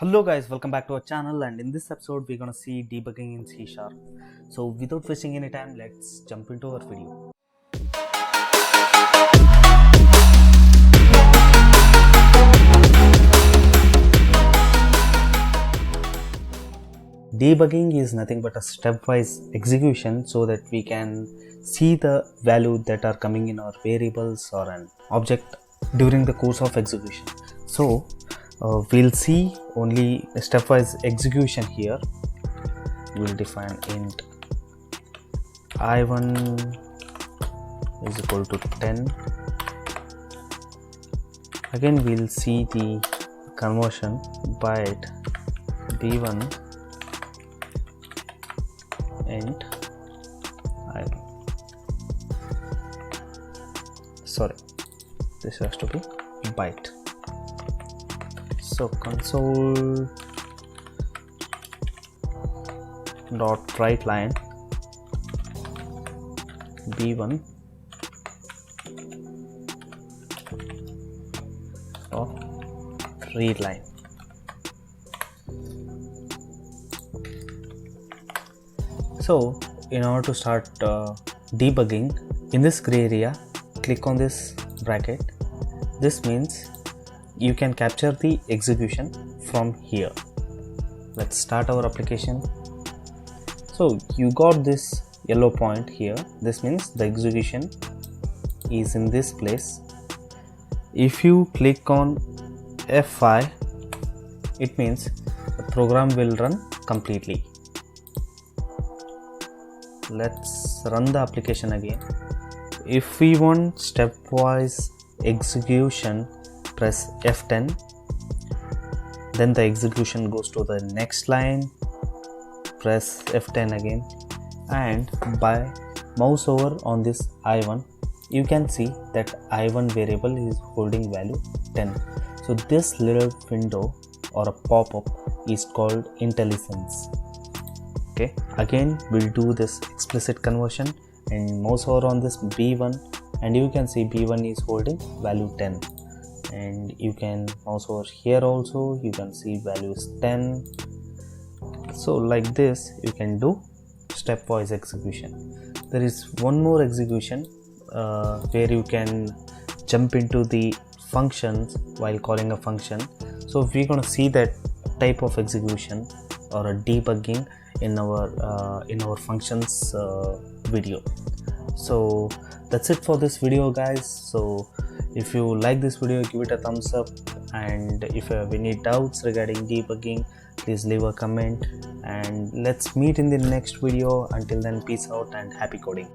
Hello guys, welcome back to our channel, and in this episode we're gonna see debugging in C#. So without wasting any time, let's jump into our video. Debugging is nothing but a stepwise execution so that we can see the value that are coming in our variables or an object during the course of execution. So we'll see only a stepwise execution here. We'll define int I1 is equal to 10. Again we'll see the conversion byte b1 int I1. Sorry, this has to be byte. So console dot write line b1 of read line. So in order to start debugging, in this gray area click on this bracket. This means you can capture the execution from here. Let's start our application. So you got this yellow point here. This means the execution is in this place. If you click on F5, it means the program will run completely. Let's run the application again. If we want stepwise execution, press F10, then the execution goes to the next line. Press F10 again, and by mouse over on this I1, you can see that I1 variable is holding value 10. So this little window or a pop-up is called intelligence. Okay, again we'll do this explicit conversion and mouse over on this b1, and you can see b1 is holding value 10. And you can mouse over here also, you can see value is 10. So like this you can do stepwise execution. There is one more execution where you can jump into the functions while calling a function. So we're going to see that type of execution or a debugging in our functions video. So that's it for this video guys. So if you like this video, give it a thumbs up, and if you have any doubts regarding debugging, please leave a comment, and let's meet in the next video. Until then, peace out and happy coding.